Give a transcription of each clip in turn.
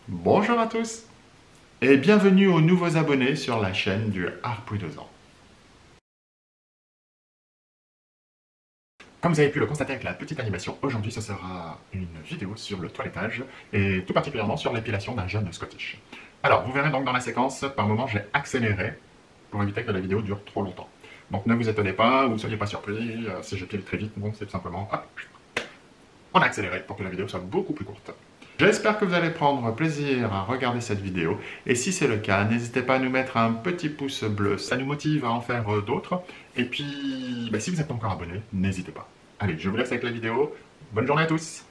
Bonjour à tous et bienvenue aux nouveaux abonnés sur la chaîne du Harpouille 2 ans. Comme vous avez pu le constater avec la petite animation, aujourd'hui ce sera une vidéo sur le toilettage et tout particulièrement sur l'épilation d'un jeune Scottish. Alors vous verrez donc dans la séquence, par moment j'ai accéléré pour éviter que la vidéo dure trop longtemps. Donc ne vous étonnez pas, ou ne soyez pas surpris, si j'épile très vite, bon c'est tout simplement, hop, on a accéléré pour que la vidéo soit beaucoup plus courte. J'espère que vous allez prendre plaisir à regarder cette vidéo, et si c'est le cas, n'hésitez pas à nous mettre un petit pouce bleu, ça nous motive à en faire d'autres, et puis si vous êtes pas encore abonné, n'hésitez pas. Allez, je vous laisse avec la vidéo, bonne journée à tous.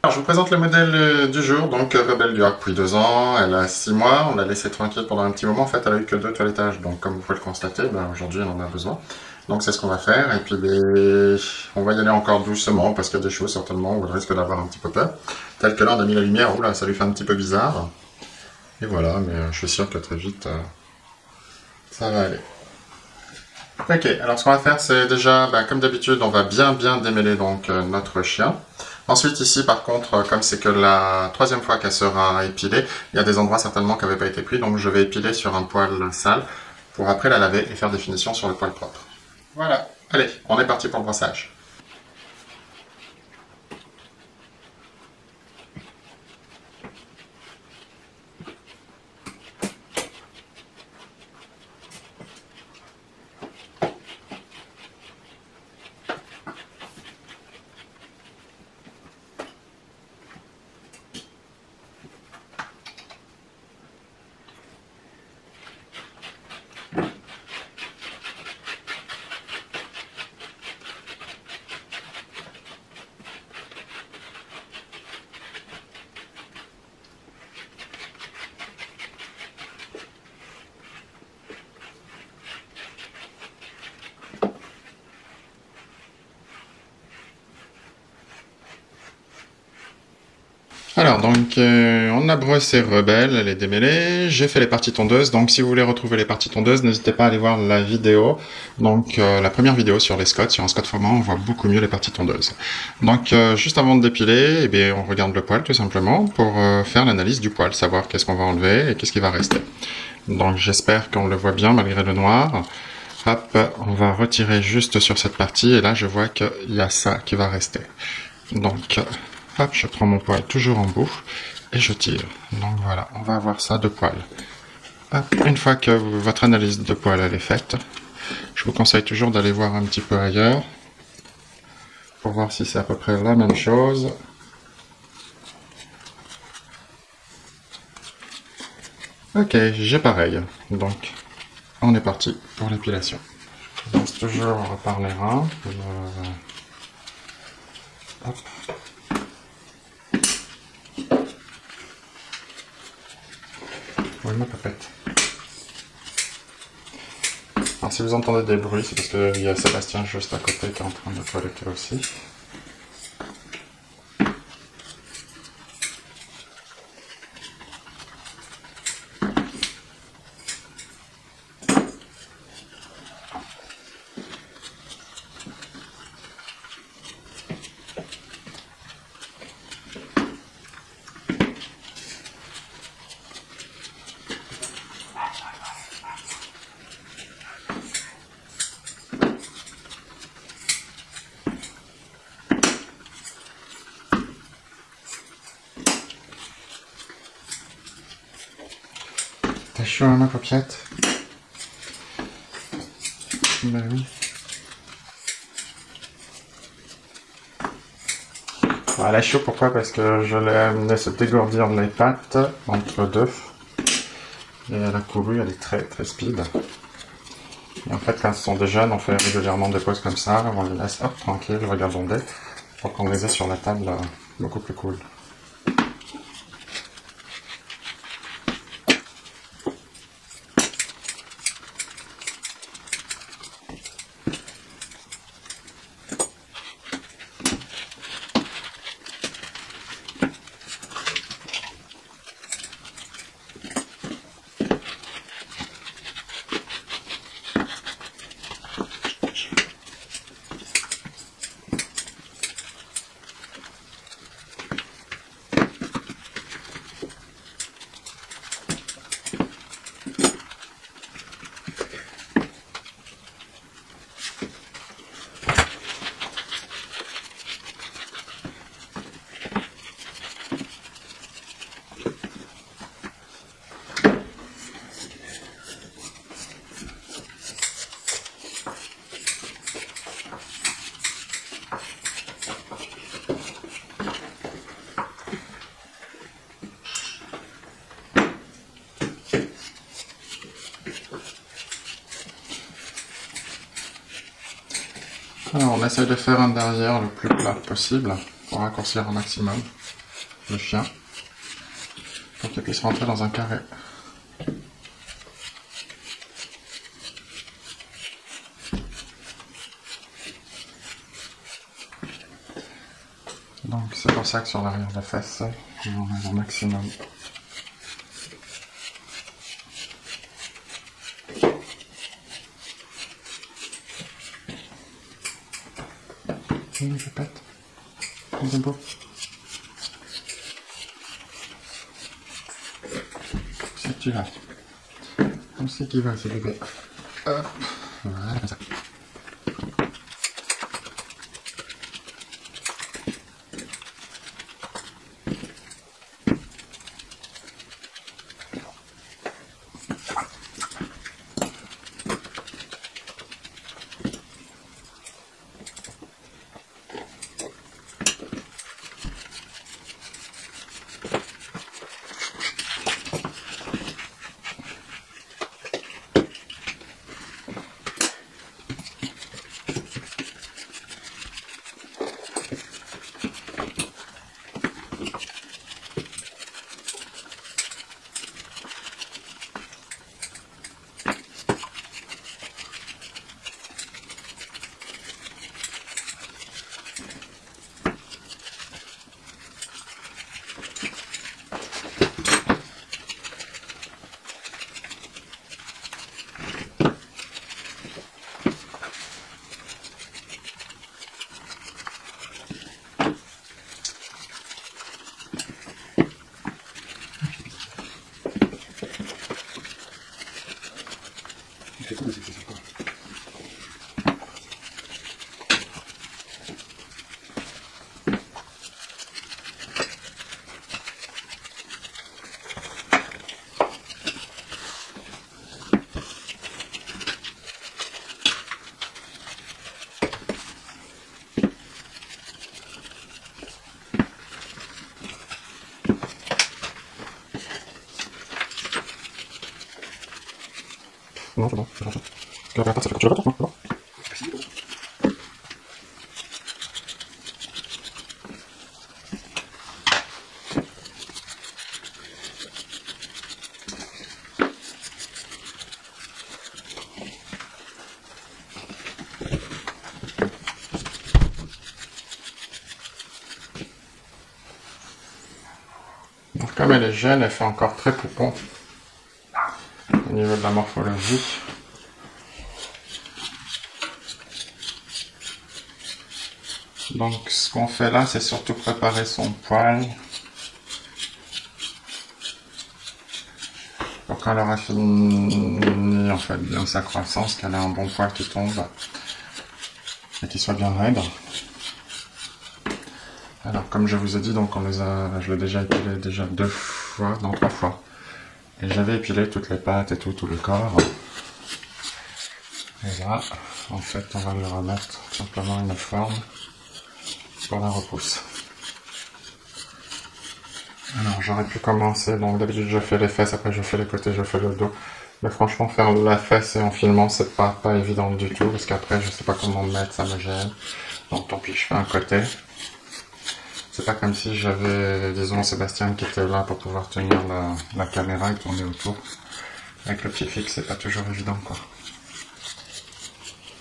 Alors, je vous présente le modèle du jour, donc Rebelle du Harpouille 2 ans, elle a 6 mois, on l'a laissée tranquille pendant un petit moment, en fait elle a eu que 2 toilettages, donc comme vous pouvez le constater, aujourd'hui elle en a besoin. Donc c'est ce qu'on va faire, et puis on va y aller encore doucement, parce qu'il y a des choses certainement où on risque d'avoir un petit peu peur. Tel que là on a mis la lumière, oula ça lui fait un petit peu bizarre. Et voilà, mais je suis sûr que très vite ça va aller. Ok, alors ce qu'on va faire c'est déjà, comme d'habitude, on va bien démêler donc notre chien. Ensuite ici par contre, comme c'est que la troisième fois qu'elle sera épilée, il y a des endroits certainement qui n'avaient pas été pris, donc je vais épiler sur un poil sale pour après la laver et faire des finitions sur le poil propre. Voilà, allez, on est parti pour le brossage. Alors donc on a brossé Rebelle, elle est démêlée, j'ai fait les parties tondeuses, donc si vous voulez retrouver les parties tondeuses, n'hésitez pas à aller voir la vidéo, donc la première vidéo sur les Scots, sur un Scott formant, on voit beaucoup mieux les parties tondeuses. Donc juste avant de dépiler, eh bien, on regarde le poil tout simplement pour faire l'analyse du poil, savoir qu'est-ce qu'on va enlever et qu'est-ce qui va rester. Donc j'espère qu'on le voit bien malgré le noir. Hop, on va retirer juste sur cette partie et là je vois qu'il y a ça qui va rester. Donc hop, je prends mon poil toujours en bout et je tire. Donc voilà, on va avoir ça de poil. Hop, une fois que votre analyse de poil elle est faite, je vous conseille toujours d'aller voir un petit peu ailleurs pour voir si c'est à peu près la même chose. Ok, j'ai pareil. Donc, on est parti pour l'épilation. Je commence toujours par les reins. Hop. Oui, ma papette. Alors si vous entendez des bruits, c'est parce qu'il y a Sébastien juste à côté qui est en train de toiletter aussi. T'as chaud à ma paupiette? Ben oui. Elle est chaud, pourquoi? Parce que je l'ai amené se dégourdir les pattes entre deux. Et elle a couru, elle est très speed. Et en fait, quand ce sont des jeunes, on fait régulièrement des pauses comme ça, on les laisse hop, tranquille, regarder, pour qu'on les ait sur la table beaucoup plus cool. On essaye de faire un derrière le plus plat possible pour raccourcir un maximum le chien pour qu'il puisse rentrer dans un carré. Donc c'est pour ça que sur l'arrière de la fesse, on met un maximum. Oui, je pète. C'est beau. C'est que tu vas. On sait qu'il va, ce bébé. Hop. Voilà, comme ça. Non, c'est bon, c'est bon. Tu vas ça fait quand tu le retournes, non? Donc, comme elle est jeune, elle fait encore très poupon au niveau de la morphologie. Donc ce qu'on fait là, c'est surtout préparer son poil pour quand elle aura fini en fait bien sa croissance, qu'elle ait un bon poil qui tombe et qu'il soit bien raide. Alors comme je vous ai dit, donc je l'ai déjà épilé déjà 2 fois, non 3 fois. Et j'avais épilé toutes les pattes et tout le corps. Et là, en fait, on va lui remettre simplement une forme pour la repousse. Alors j'aurais pu commencer, donc d'habitude je fais les fesses, après je fais les côtés, je fais le dos. Mais franchement faire la fesse et en filmant c'est pas évident du tout, parce qu'après je sais pas comment me mettre, ça me gêne. Donc tant pis, je fais un côté. C'est pas comme si j'avais, disons, Sébastien qui était là pour pouvoir tenir la caméra et tourner autour. Avec le pied fixe, c'est pas toujours évident, quoi.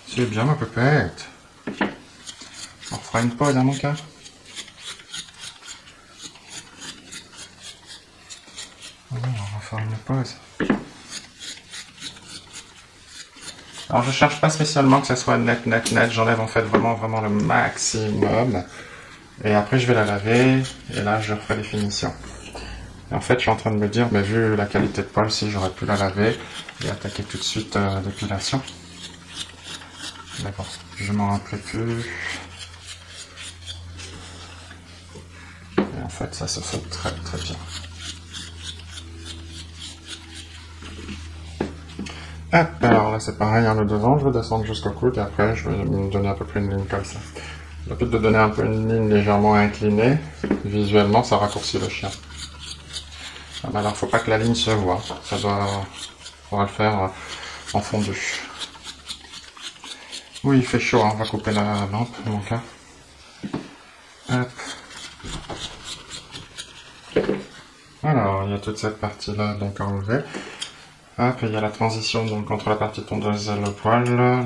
C'est bien, ma pépette. On fera une pause, hein, mon cœur. Oui, on va faire une pause. Alors, je cherche pas spécialement que ça soit net. J'enlève en fait vraiment le maximum. Et après, je vais la laver. Et là, je referai les finitions. Et en fait, je suis en train de me dire, mais vu la qualité de poil, si j'aurais pu la laver et attaquer tout de suite l'épilation. D'accord, je m'en rappelais plus. Et en fait, ça se fait très bien. Hop, alors là, c'est pareil, hein, le devant, je vais descendre jusqu'au coude et après, je vais me donner à peu près une ligne comme ça. Le but de donner un peu une ligne légèrement inclinée, visuellement, ça raccourcit le chien. Alors, faut pas que la ligne se voit, on va le faire en fondu. Oui, il fait chaud, hein. On va couper la lampe, mon cas. Hop. Alors, il y a toute cette partie-là donc enlevée. Hop, il y a la transition donc entre la partie tondeuse et le poêle.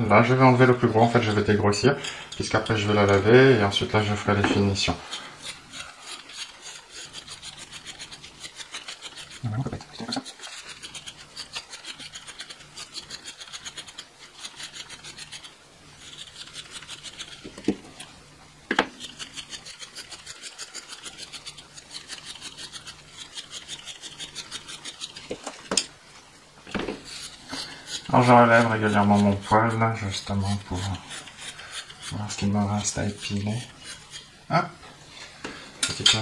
Là, je vais enlever le plus gros, en fait, je vais dégrossir, puisqu'après je vais la laver et ensuite là, je ferai les finitions. Alors, je relève régulièrement mon poêle, là, justement pour voir ce qu'il me reste à épiler. Hop, petit peu.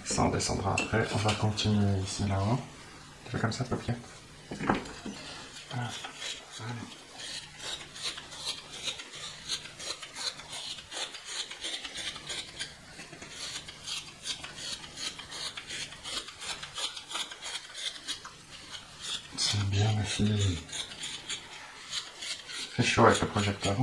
Ça en descendra après. On va continuer ici, là-haut. Tu fais comme ça, papier. C'est bien la fille. C'est chaud avec le projecteur.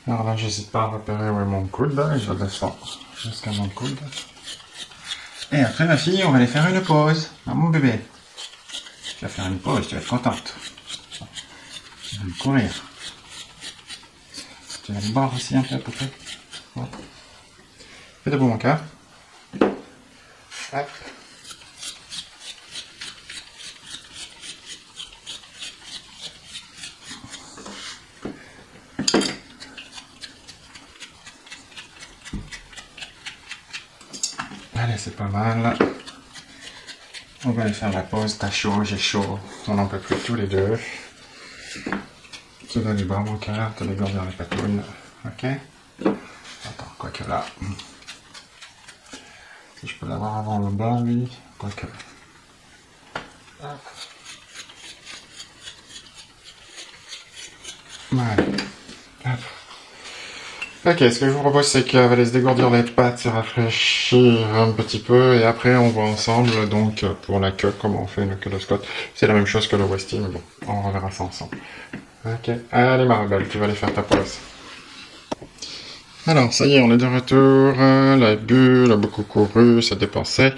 Alors là, j'hésite pas à repérer où est mon coude, et je descends jusqu'à mon coude. Et après, ma fille, on va aller faire une pause. Ah, mon bébé. Tu vas faire une pause, tu vas être contente. Tu vas me courir. Tu vas me boire aussi un peu à peu près. Ouais. Fais debout, mon cœur. Hop. Allez, c'est pas mal. On va aller faire la pause. T'as chaud, j'ai chaud. On n'en peut plus tous les deux. Tu vas aller boire mon cœur, te dégourdir les patounes. Ok? Attends, quoique là. Si je peux l'avoir avant le bain, lui. Quoique. Voilà. Hop. Ok, ce que je vous propose, c'est qu'elle va aller se dégourdir les pattes, se rafraîchir un petit peu, et après on voit ensemble, donc, pour la queue, comment on fait une queue de Scott. C'est la même chose que le Westie, mais bon, on reverra ça ensemble. Ok, allez Maribel, tu vas aller faire ta pause. Alors, ça y est, on est de retour, la bulle a beaucoup couru, s'est dépensé,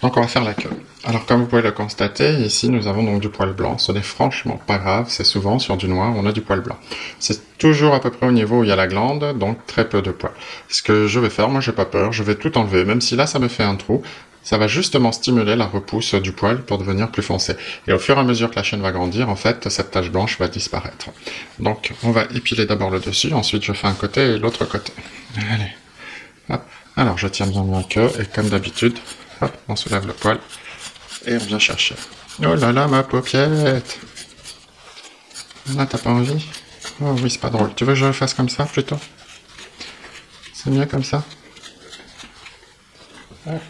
donc on va faire la queue. Alors, comme vous pouvez le constater, ici, nous avons donc du poil blanc. Ce n'est franchement pas grave, c'est souvent sur du noir, on a du poil blanc. C'est toujours à peu près au niveau où il y a la glande, donc très peu de poil. Ce que je vais faire, moi j'ai pas peur, je vais tout enlever, même si là ça me fait un trou, ça va justement stimuler la repousse du poil pour devenir plus foncé. Et au fur et à mesure que la chaîne va grandir, en fait, cette tache blanche va disparaître. Donc, on va épiler d'abord le dessus, ensuite je fais un côté et l'autre côté. Allez. Hop. Alors, je tiens bien ma queue, et comme d'habitude, hop, on soulève le poil, et on vient chercher. Oh là là, ma paupiette! Là, t'as pas envie? Oh oui, c'est pas drôle. Tu veux que je le fasse comme ça, plutôt? C'est mieux comme ça? Hop.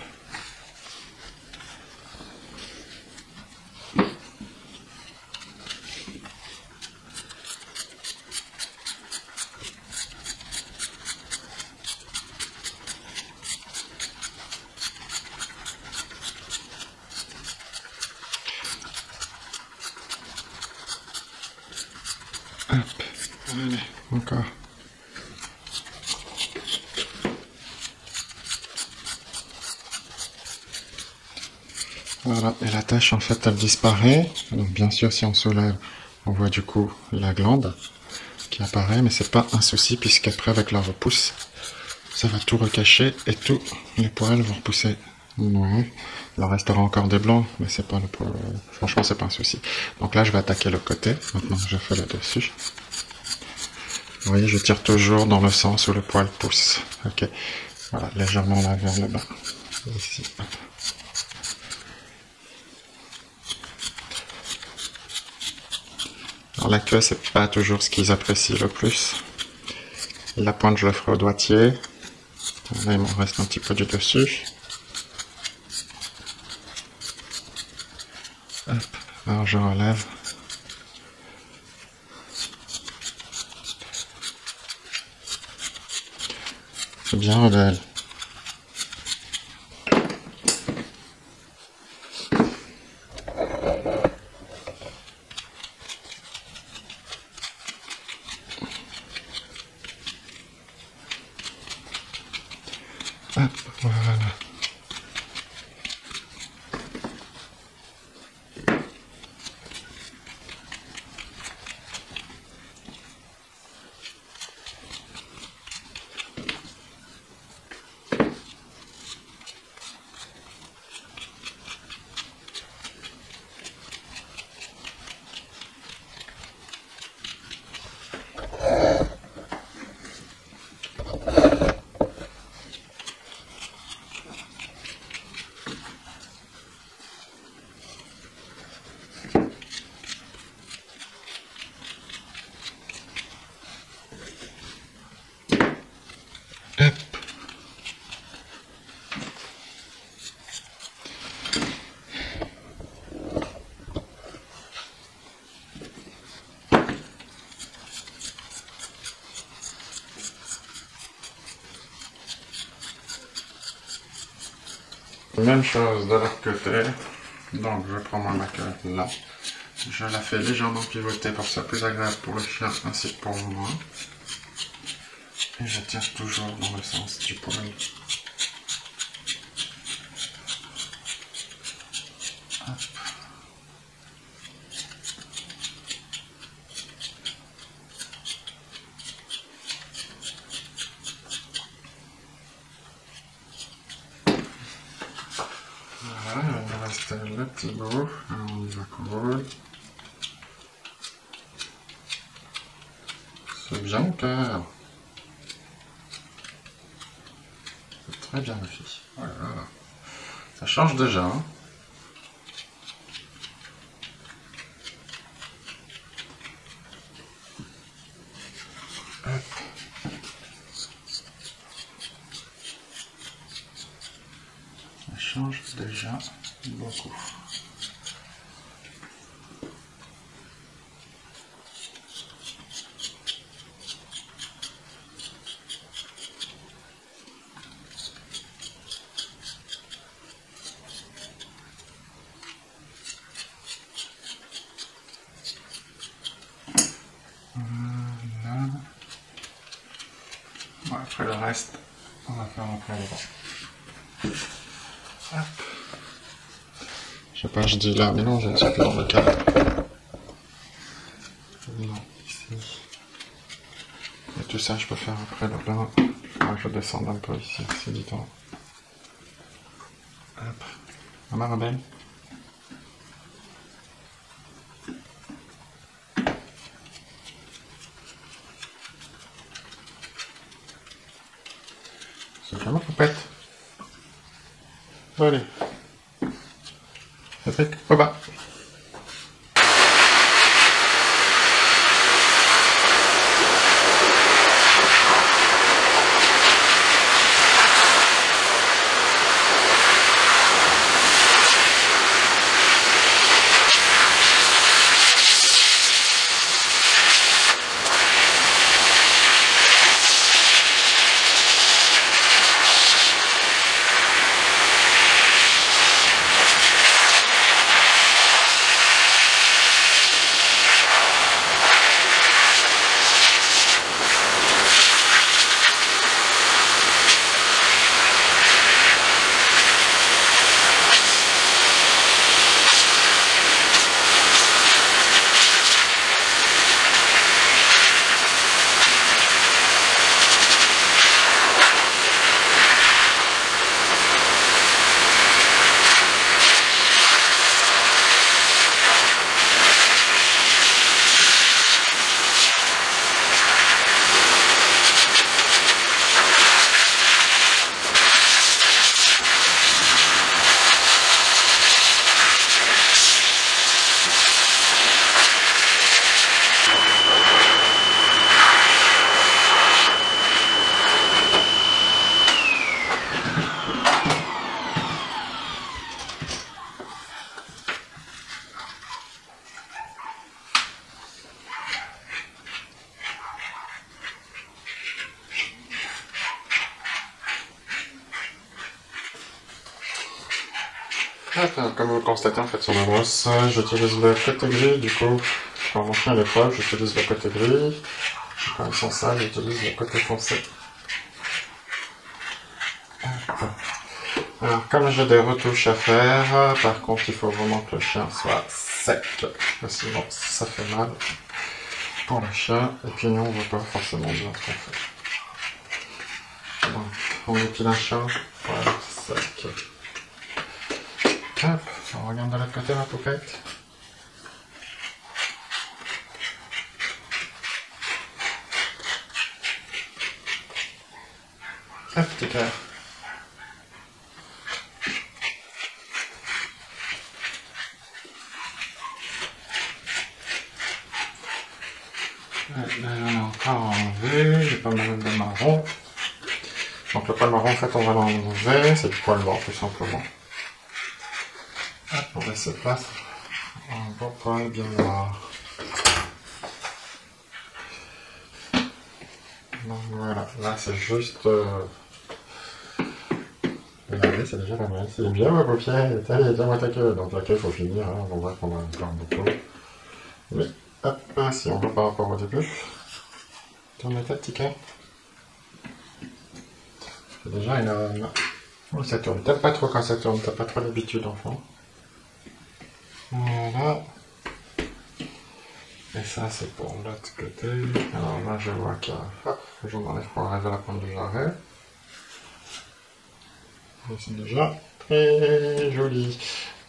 Hop, allez, encore. Voilà, et la tache en fait elle disparaît. Donc bien sûr si on soulève, on voit du coup la glande qui apparaît, mais c'est pas un souci puisqu'après avec la repousse, ça va tout recacher et tous les poils vont repousser. Ouais. Il en restera encore des blancs, mais c'est pas le problème. Franchement, c'est pas un souci. Donc là, je vais attaquer le côté. Maintenant, je fais le dessus. Vous voyez, je tire toujours dans le sens où le poil pousse. Ok. Voilà, légèrement là vers le bas. Ici. Alors la queue, c'est pas toujours ce qu'ils apprécient le plus. La pointe, je le ferai au doigtier. Là, il m'en reste un petit peu du dessus. Hop. Alors je relève. C'est bien, Odell. Hop, voilà. Hop. Même chose de l'autre côté. Donc je prends ma maquette là. Je la fais légèrement pivoter pour que ce soit plus agréable pour le chien ainsi que pour moi. Et je tire toujours dans le sens du poil. Hop. Voilà, il me reste le petit bout. Alors on y va cool. C'est bien au cœur. C'est très bien les filles. Voilà. Ça change déjà. Hein. Hop. Ça change déjà beaucoup. Voilà. Bon, après le reste, on va faire après les dents. Hop. Je sais pas, je dis là, mais non, je ne suis plus dans le cadre. Non, ici. Et tout ça, je peux faire après le blanc. Je vais descendre un peu ici, c'est du temps. Hop. Maman Rebelle. C'est vraiment poupette. Bon, allez. Patrick, au bas. Comme vous le constatez en fait sur ma brosse, j'utilise le côté gris, du coup, quand mon chien est propre, j'utilise le côté gris. Quand ils sont sales, j'utilise le côté foncé. Alors, comme j'ai des retouches à faire, par contre, il faut vraiment que le chien soit sec, parce que sinon, ça fait mal pour le chien, et puis nous, on ne voit pas forcément bien ce qu'on fait. Donc, on épile un chien, voilà, sec. Hop, on regarde de l'autre côté, ma poupette. Hop, petit cœur. Là, j'en ai encore enlevé, j'ai pas mal de marron. Donc le poil marron, en fait, on va l'enlever, c'est du poil blanc, tout simplement. Hop, on laisse place un beau poil bien noir. Donc voilà, là c'est juste... Regardez, c'est déjà pas mal. C'est bien ma paupière, allez, tiens-moi ta queue. Donc la queue, il faut finir, hein. Bon bref, on va encore beaucoup. Mais hop, si on voit par rapport au début. Tourne la tête, petit cœur. C'est déjà énorme. Oh, ça tourne. T'aimes pas trop quand ça tourne, t'as pas trop l'habitude, enfant. Voilà. Et ça, c'est pour l'autre côté. Alors là, je vois que j'en enlève pour arriver à la pointe du jarret. C'est déjà très joli.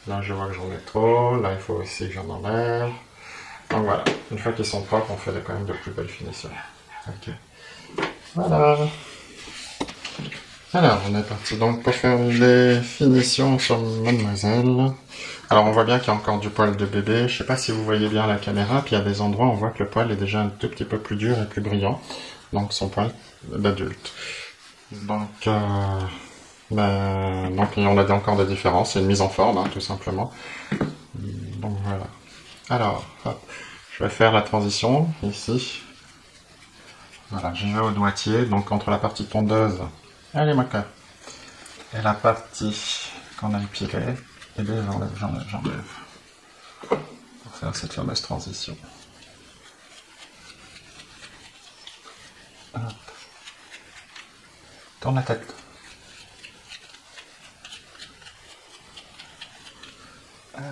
Là, je vois que j'en ai trop. Là, il faut aussi que j'en enlève. Donc voilà, une fois qu'ils sont propres, on fait quand même de plus belles finitions. Ok. Voilà. Alors, on est parti donc pour faire les finitions sur mademoiselle. Alors, on voit bien qu'il y a encore du poil de bébé. Je sais pas si vous voyez bien la caméra, puis il y a des endroits où on voit que le poil est déjà un tout petit peu plus dur et plus brillant. Donc, son poil d'adulte. Donc, on a encore des différences. C'est une mise en forme, hein, tout simplement. Donc, voilà. Alors, hop. Je vais faire la transition ici. Voilà, j'y vais au doigtier, donc entre la partie tondeuse, allez ma cœur, et la partie qu'on a épilée, et bien j'enlève, pour faire cette fameuse transition. Hop. Tourne la tête. Hop.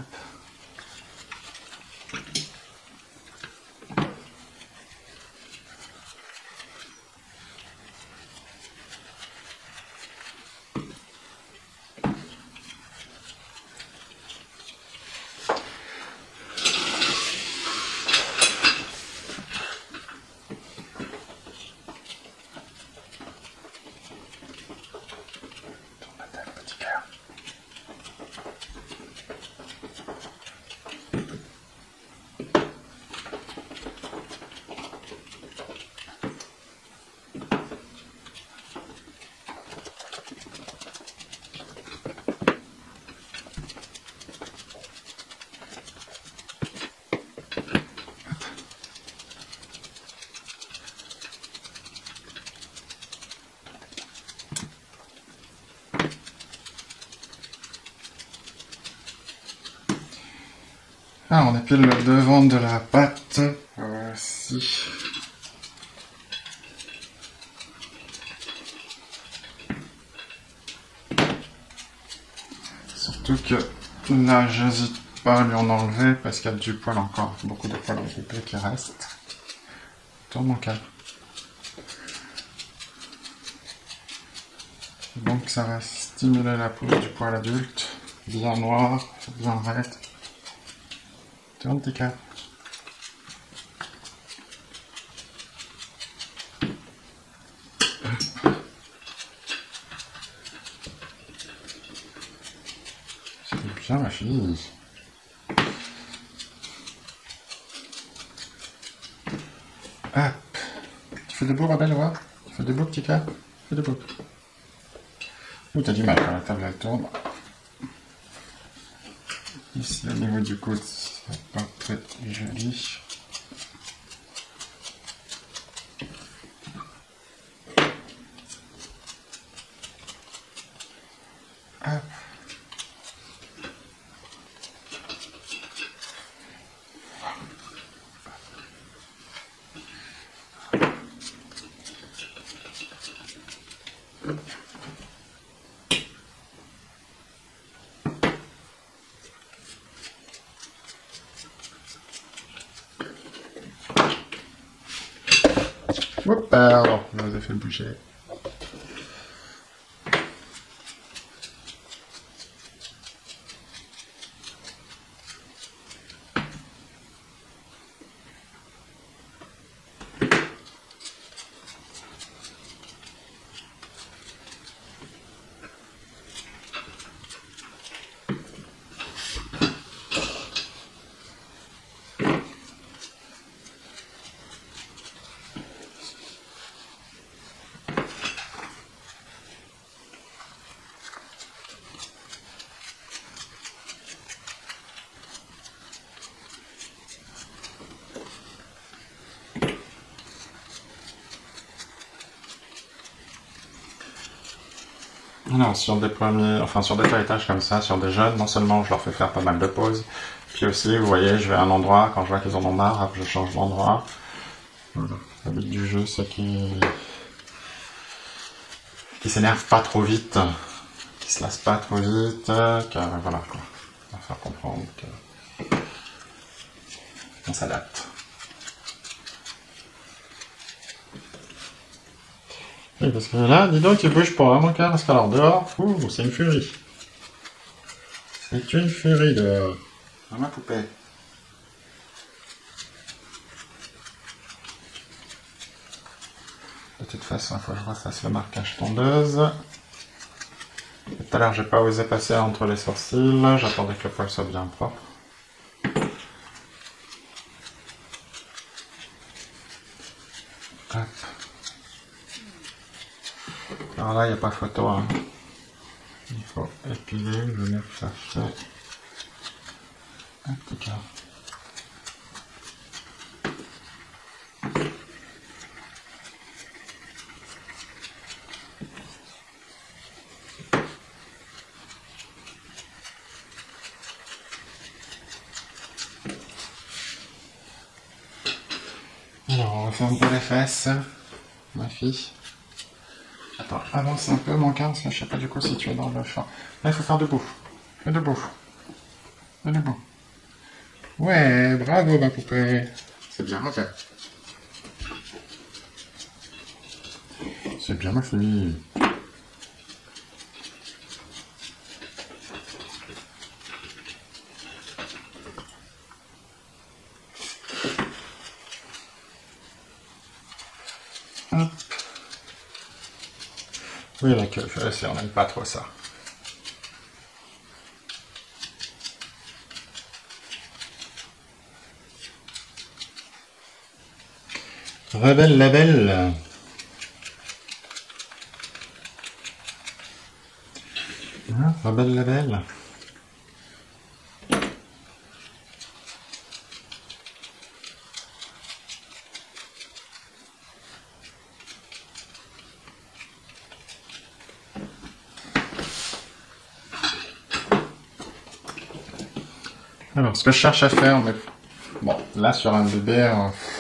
Ah, on épile le devant de la patte. Voici. Surtout que là, j'hésite pas à lui en enlever parce qu'il y a du poil encore, beaucoup de poil en épais qui reste. Tourne mon câble. Donc ça va stimuler la pousse du poil adulte, bien noir, bien raide. Tourne tes câbles. C'est bien ma fille. Hop. Tu fais debout, Rebelle, ouais. Tu fais debout, petit cœur. Fais debout. Ouh, t'as du mal quand la table elle tourne. Ici, au niveau du coude, c'est pas très joli. Hop. Oups, pardon, je vous ai fait le bouger. Alors, sur des premiers, enfin sur des toilettages comme ça, sur des jeunes, non seulement je leur fais faire pas mal de pauses, puis aussi, vous voyez, je vais à un endroit, quand je vois qu'ils en ont marre, je change d'endroit. Voilà. Le but du jeu, c'est qu'ils s'énervent pas trop vite, qu'ils se lassent pas trop vite, voilà quoi. On va faire comprendre qu'on s'adapte. Oui, parce que là, dis donc, il bouge pas, hein, mon cœur, parce qu'alors dehors, c'est une furie. C'est une furie dehors. Ah, ma poupée. De toute façon, il faut que je refasse le marquage tondeuse. Tout à l'heure, j'ai pas osé passer entre les sourcils, j'attendais que le poil soit bien propre. Hop. Alors là, il n'y a pas photo, hein. Il faut épiler, venir chercher un petit cas. Alors, on va faire un peu les fesses, ma fille. Attends, avance un peu mon cœur, parce que je sais pas du coup si tu es dans le champ. Là, il faut faire debout. Fais debout. Fais debout. Ouais, bravo ma poupée. C'est bien, ok. C'est bien ma fille. Hop. Oui, la queue, on n'aime pas trop ça. Rebelle la belle. Hein, rebelle la belle. Alors, ce que je cherche à faire, mais bon, là sur un bébé,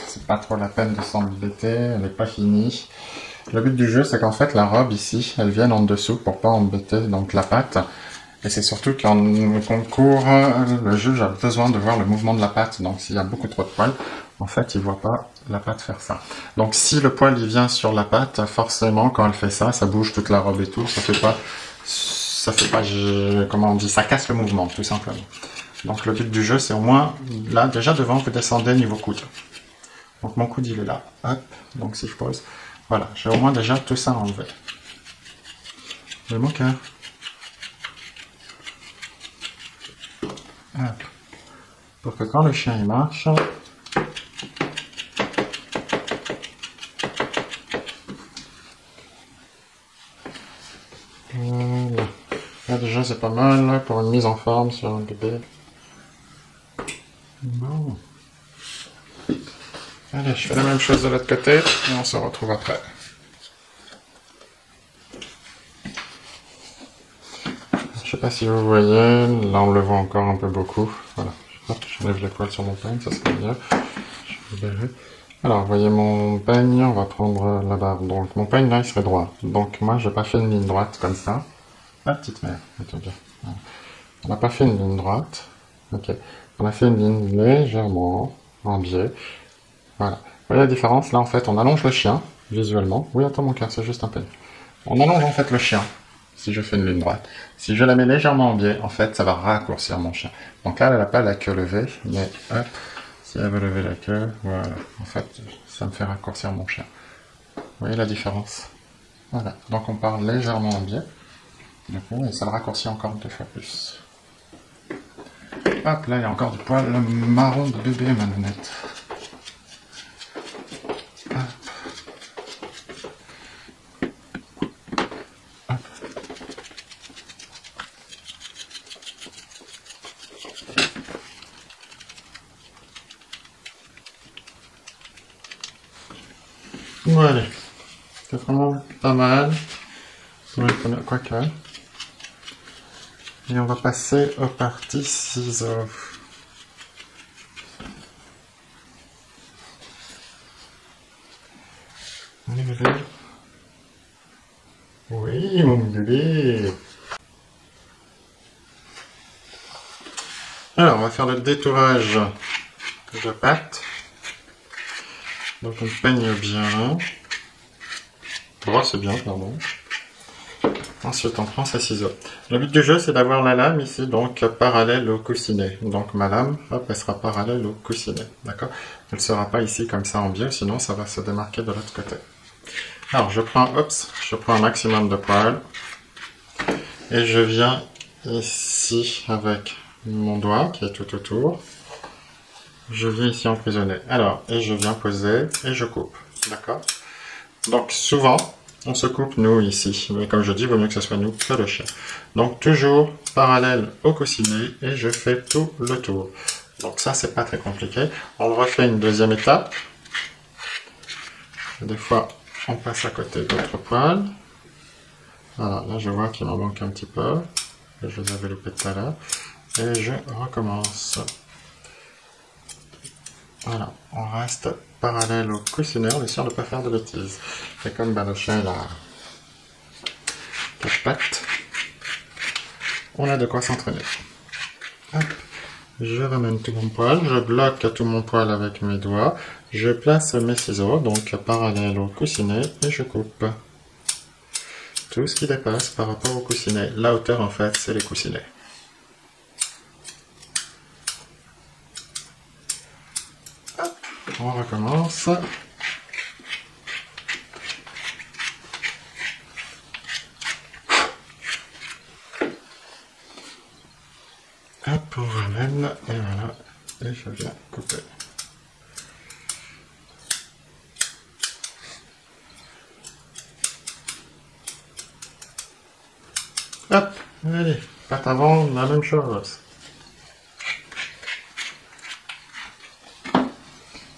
c'est pas trop la peine de s'embêter, elle n'est pas finie. Le but du jeu, c'est qu'en fait, la robe ici, elle vienne en dessous pour pas embêter donc la patte. Et c'est surtout qu'en concours, le juge a besoin de voir le mouvement de la patte. Donc s'il y a beaucoup trop de poils, en fait, il voit pas la patte faire ça. Donc si le poil il vient sur la patte, forcément, quand elle fait ça, ça bouge toute la robe et tout. Ça fait pas, comment on dit, ça casse le mouvement, tout simplement. Donc le but du jeu, c'est au moins, là, déjà devant, vous descendez niveau coude. Donc mon coude, il est là. Hop, donc si je pose, voilà, j'ai au moins déjà tout ça enlevé. Mais mon cœur. Hop. Pour que quand le chien il marche, voilà. Là déjà c'est pas mal pour une mise en forme sur un bébé. Bon. Allez, je fais la même chose de l'autre côté et on se retrouve après. Je sais pas si vous voyez, là on le voit encore un peu beaucoup. Voilà, j'enlève les poils sur mon peigne, ça serait mieux. Je vous verrai. Alors, vous voyez mon peigne, on va prendre la barre. Donc, mon peigne là, il serait droit. Donc, moi, j'ai pas fait une ligne droite comme ça. Ah, petite mère, voilà. On n'a pas fait une ligne droite. Ok. On a fait une ligne légèrement en biais. Voilà. Vous voyez la différence? Là, en fait, on allonge le chien, visuellement. Oui, attends, mon cœur, c'est juste un peu. On allonge, en fait, le chien, si je fais une ligne droite. Si je la mets légèrement en biais, en fait, ça va raccourcir mon chien. Donc là, elle n'a pas la queue levée, mais hop, si elle veut lever la queue, voilà. En fait, ça me fait raccourcir mon chien. Vous voyez la différence? Voilà. Donc, on part légèrement en biais. Du coup, et ça le raccourcit encore 2 fois plus. Hop, là, il y a encore du poil marron de bébé, ma lunette. Voilà, c'est vraiment pas mal. Quoique. Et on va passer aux parties ciseaux. Allez, bébé. Oui, mon bébé. Alors, on va faire le détourage de pâte. Donc, on peigne bien. Brosse bien, pardon. Ensuite, on prend ses ciseaux. Le but du jeu, c'est d'avoir la lame ici, donc parallèle au coussinet. Donc, ma lame, hop, elle sera parallèle au coussinet. D'accord? Elle ne sera pas ici comme ça en biais, sinon ça va se démarquer de l'autre côté. Alors, je prends un maximum de poils. Et je viens ici avec mon doigt qui est tout autour. Je viens ici emprisonner. Alors, et je viens poser et je coupe. D'accord? Donc, souvent, on se coupe nous ici. Mais comme je dis, il vaut mieux que ce soit nous que le chien. Donc, toujours parallèle au coussinet et je fais tout le tour. Donc, ça, c'est pas très compliqué. On le refait une deuxième étape. Des fois, on passe à côté d'autres poils. Voilà, là, je vois qu'il m'en manque un petit peu. Je les avais loupés tout à l'heure. Et je recommence. Voilà, on reste parallèle au coussinet, on est sûr de ne pas faire de bêtises. Et comme le chien il a 4 pattes, on a de quoi s'entraîner. Hop, je ramène tout mon poil, je bloque tout mon poil avec mes doigts, je place mes ciseaux, donc parallèle au coussinet, et je coupe. Tout ce qui dépasse par rapport au coussinet. La hauteur, en fait, c'est les coussinets. Hop, on recommence. Hop, on ramène, et voilà, et je viens couper. Hop, allez, patte avant, la même chose.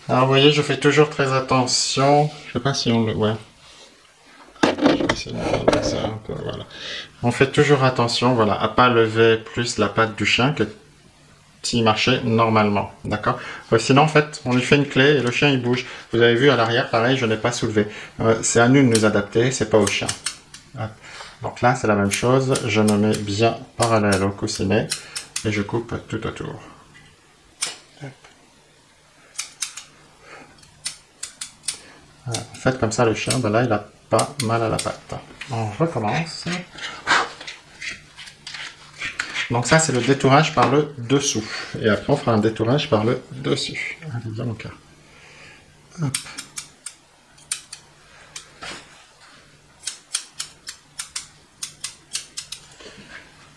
Alors vous voyez, je fais toujours très attention. Je sais pas si on le... Ouais. Je vais essayer de faire ça un peu, voilà. On fait toujours attention, voilà, à pas lever plus la patte du chien que s'il marchait normalement, d'accord? Sinon, en fait, on lui fait une clé et le chien, il bouge. Vous avez vu, à l'arrière, pareil, je n'ai pas soulevé. C'est à nous de nous adapter, c'est pas au chien. Hop. Donc là, c'est la même chose. Je me mets bien parallèle au coussinet et je coupe tout autour. Voilà. Faites comme ça le chien, ben là il a pas mal à la patte. On recommence. Donc ça c'est le détourage par le dessous. Et après on fera un détourage par le dessus. Allez, viens mon cœur. Hop.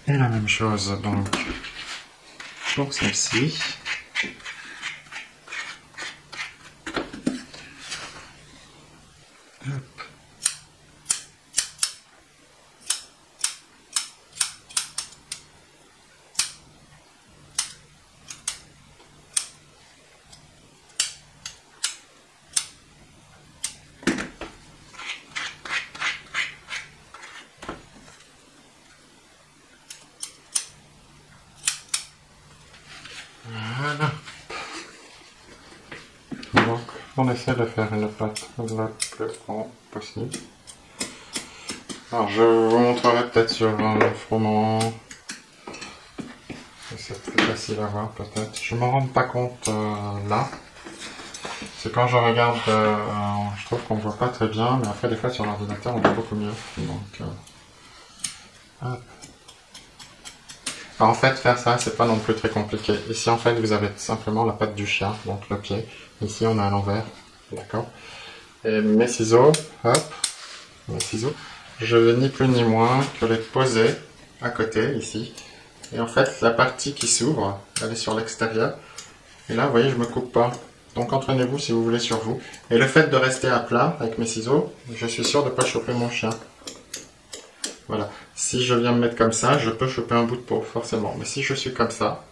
Et la même chose donc pour celle-ci. On essaie de faire une pâte le plus grande possible. Alors je vous montrerai peut-être sur un froment. C'est plus facile à voir peut-être. Je ne m'en rends pas compte là. C'est quand je regarde, je trouve qu'on ne voit pas très bien, mais après des fois sur l'ordinateur on voit beaucoup mieux. Donc, alors en fait faire ça c'est pas non plus très compliqué. Ici en fait vous avez simplement la patte du chien, donc le pied. Ici on a à l'envers, d'accord. Et mes ciseaux, hop, mes ciseaux, je vais ni plus ni moins que les poser à côté ici. Et en fait la partie qui s'ouvre, elle est sur l'extérieur. Et là vous voyez je me coupe pas. Donc entraînez-vous si vous voulez sur vous. Et le fait de rester à plat avec mes ciseaux, je suis sûr de ne pas choper mon chien. Voilà. Si je viens me mettre comme ça, je peux choper un bout de peau, forcément. Mais si je suis comme ça,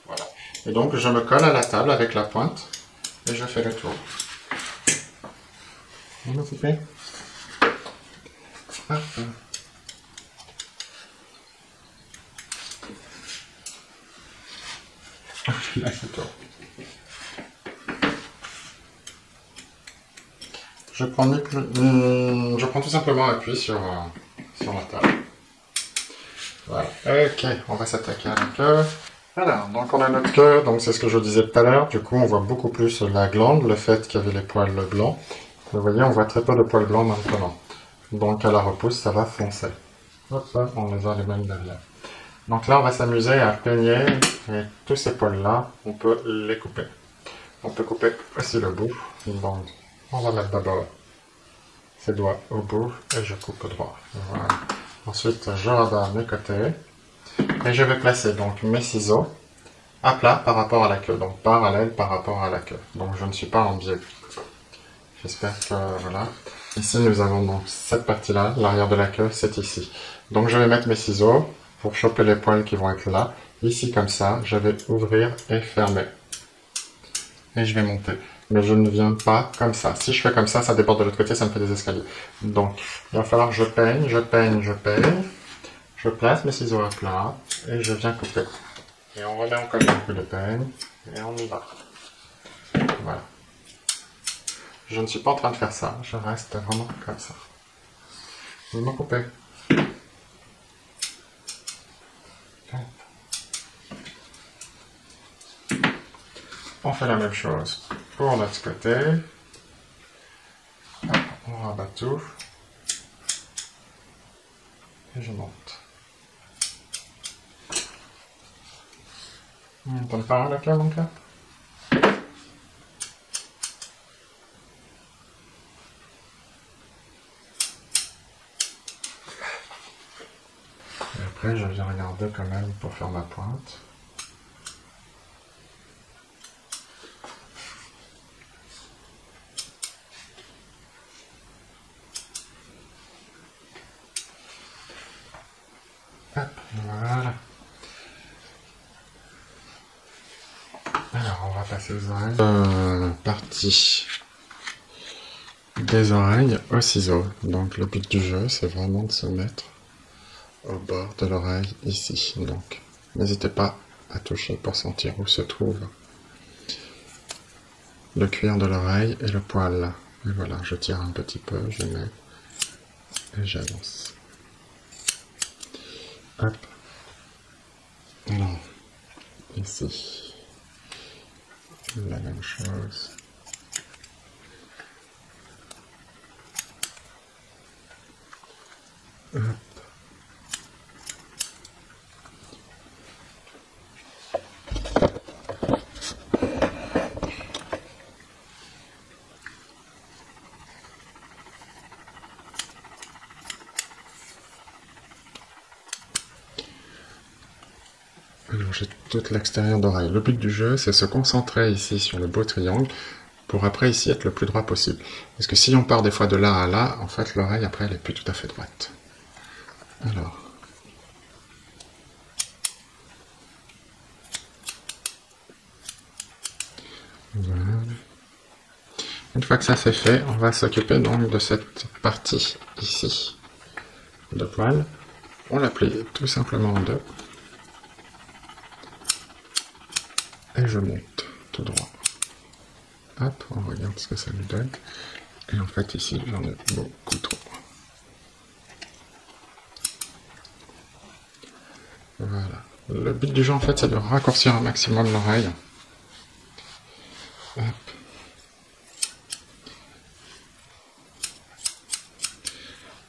voilà. Et donc je me colle à la table avec la pointe et je fais le tour. Vous me coupez? Parfait. Là, c'est tout. Je prends tout simplement appui sur la table. Voilà. Ok, on va s'attaquer à la queue. Alors, donc on a notre queue, donc c'est ce que je disais tout à l'heure. Du coup, on voit beaucoup plus la glande, le fait qu'il y avait les poils blancs. Vous voyez, on voit très peu de poils blancs maintenant. Donc à la repousse, ça va foncer. Hop, on les a les mêmes derrière. Donc là, on va s'amuser à peigner et tous ces poils-là, on peut les couper. On peut couper aussi le bout. Donc, on va mettre d'abord ces doigts au bout et je coupe droit. Voilà. Ensuite, je rabats mes côtés et je vais placer donc mes ciseaux à plat par rapport à la queue, donc parallèle par rapport à la queue. Donc je ne suis pas en biais. J'espère que voilà. Ici, nous avons donc cette partie-là, l'arrière de la queue, c'est ici. Donc je vais mettre mes ciseaux pour choper les poils qui vont être là. Ici, comme ça, je vais ouvrir et fermer. Et je vais monter. Mais je ne viens pas comme ça. Si je fais comme ça déborde de l'autre côté, ça me fait des escaliers. Donc, il va falloir que je peigne, je peigne, je peigne. Je place mes ciseaux à plat et je viens couper. Et on remet encore un coup de peigne et on y va. Voilà. Je ne suis pas en train de faire ça, je reste vraiment comme ça. Vous me coupez. On fait la même chose pour l'autre côté. On rabat tout. Et je monte. On n'entend pas la clé, mon cœur? Et après, je viens regarder quand même pour faire ma pointe. Hop, voilà. Alors, on va passer aux oreilles. Partie des oreilles au ciseau. Donc, le but du jeu, c'est vraiment de se mettre au bord de l'oreille ici. Donc, n'hésitez pas à toucher pour sentir où se trouve le cuir de l'oreille et le poil. Et voilà, je tire un petit peu, je mets et j'avance. Hop. Alors, ici, la même chose. Hop. Alors j'ai tout l'extérieur d'oreille. Le but du jeu, c'est se concentrer ici sur le beau triangle pour après ici être le plus droit possible. Parce que si on part des fois de là à là, en fait l'oreille après elle est plus tout à fait droite. Alors. Voilà. Une fois que ça c'est fait, on va s'occuper donc de cette partie ici de poil. On la plie tout simplement en deux. Et je monte tout droit. Hop, on regarde ce que ça lui donne. Et en fait ici j'en ai beaucoup trop. Voilà. Le but du jeu en fait c'est de raccourcir un maximum l'oreille. Hop.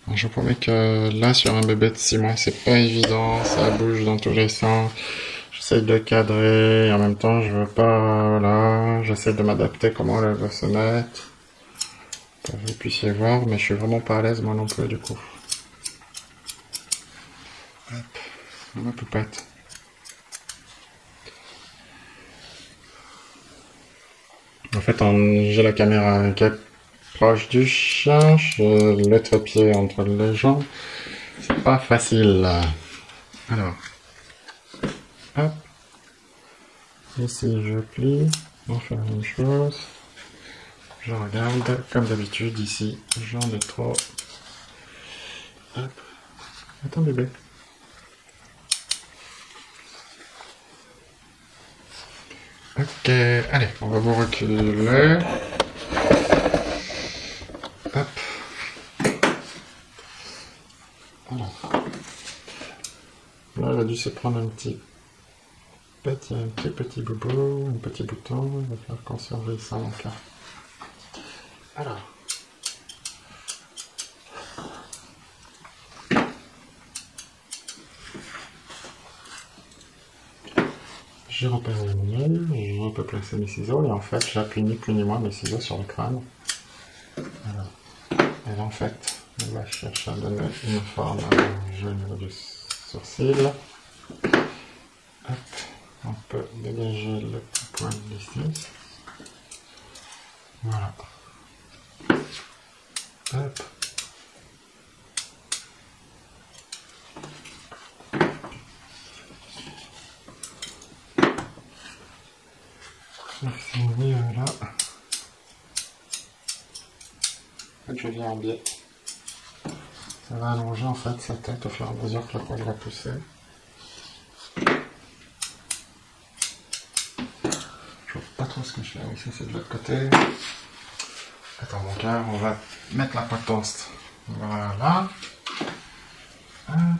Alors, je vous promets que là sur un bébé de 6 mois c'est pas évident, ça bouge dans tous les sens. J'essaie de cadrer, et en même temps je veux pas, voilà, j'essaie de m'adapter comment elle va se mettre. Pour que vous puissiez voir, mais je suis vraiment pas à l'aise moi non plus du coup. Hop, ma poupette. En fait, j'ai la caméra qui est proche du chien, j'ai le trépied entre les jambes. C'est pas facile. Alors, hop. Ici, je plie. On fait la même chose. Je regarde, comme d'habitude, ici, j'en ai trop. Hop. Attends, bébé. Ok, allez, on va vous reculer. Hop. Voilà. Là, elle a dû se prendre un petit boubou, un petit bouton. Il va falloir conserver ça en cas. Alors. J'ai repéré le nez, je peux placer mes ciseaux et en fait j'appuie ni plus ni moins mes ciseaux sur le crâne. Voilà. Et là en fait on va chercher à donner une forme au niveau du sourcil. Hop. On peut dégager le petit poil d'ici. Voilà. Hop. Voilà. En fait, je viens en biais. Ça va allonger en fait sa tête au fur et à mesure que le poil va pousser. Je vois pas trop ce que je fais. Oui, ça c'est de l'autre côté. Attends mon cœur, on va mettre la potence. Voilà. Voilà.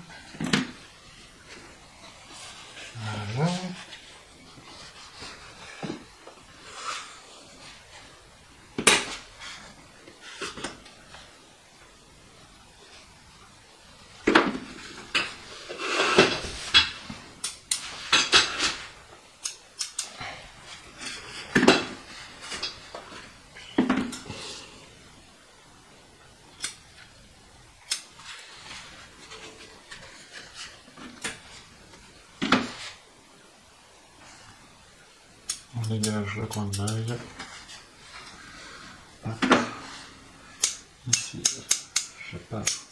On dégage le coin de l'œil. Ici, je passe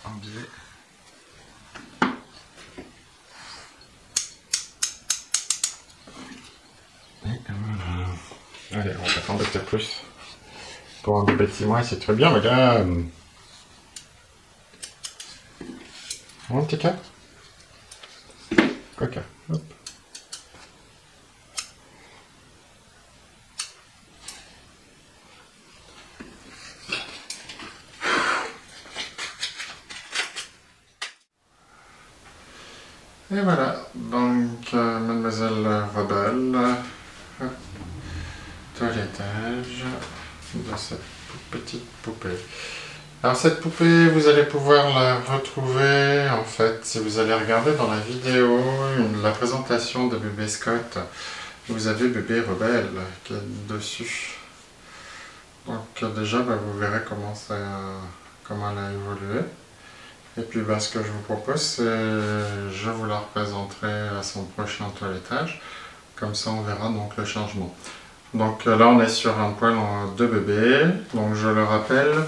en biais. Et voilà. Allez, on va pas embêter plus. Pour un bébé de 6 mois, c'est très bien, madame. Un petit cas. Coca. Hop. Et voilà, donc Mademoiselle Rebelle, toilettage de cette petite poupée. Alors cette poupée, vous allez pouvoir la retrouver en fait si vous allez regarder dans la vidéo la présentation de bébé Scott. Vous avez bébé Rebelle qui est dessus. Donc déjà vous verrez comment elle a évolué. Et puis ce que je vous propose, c'est je vous la représenterai à son prochain toilettage. Comme ça on verra donc le changement. Donc là on est sur un poil de bébé. Donc je le rappelle,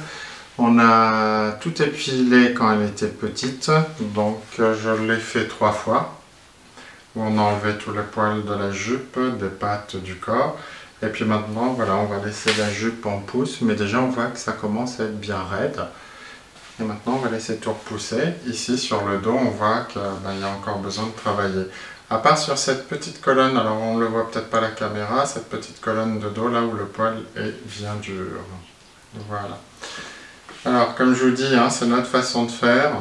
on a tout épilé quand elle était petite. Donc je l'ai fait 3 fois. On a enlevé tous les poils de la jupe, des pattes, du corps. Et puis maintenant voilà, on va laisser la jupe en pouce. Mais déjà on voit que ça commence à être bien raide. Et maintenant, on va laisser tout repousser. Ici, sur le dos, on voit qu'il y a encore besoin de travailler. À part sur cette petite colonne, alors on ne le voit peut-être pas à la caméra, cette petite colonne de dos là où le poil est bien dur. Voilà. Alors comme je vous dis, hein, c'est notre façon de faire.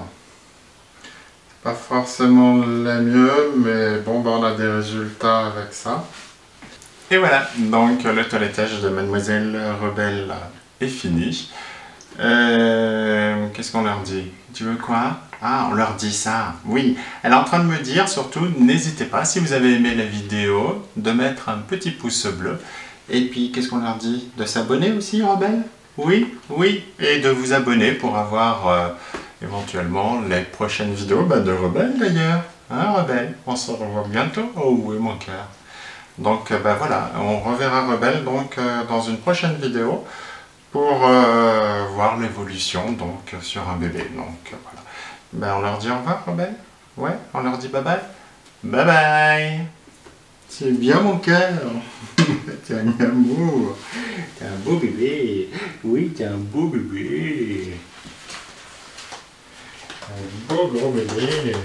Pas forcément la mieux, mais bon, bah, on a des résultats avec ça. Et voilà, donc le toilettage de Mademoiselle Rebelle est fini. Qu'est-ce qu'on leur dit? Tu veux quoi? Ah, on leur dit ça. Oui, elle est en train de me dire, surtout, n'hésitez pas, si vous avez aimé la vidéo, de mettre un petit pouce bleu. Et puis, qu'est-ce qu'on leur dit? De s'abonner aussi, Rebelle? Oui, oui, et de vous abonner pour avoir éventuellement les prochaines vidéos de Rebelle d'ailleurs. Hein, Rebelle? On se revoit bientôt. Oh oui, mon cœur. Donc, ben voilà, on reverra Rebelle donc, dans une prochaine vidéo pour voir l'évolution donc sur un bébé. Donc voilà. Ben, on leur dit au revoir, Rebelle? Ouais, on leur dit bye bye? Bye bye! C'est bien mon cœur! T'es un amour! T'es un beau bébé! Oui, t'es un beau bébé! Un beau gros bébé!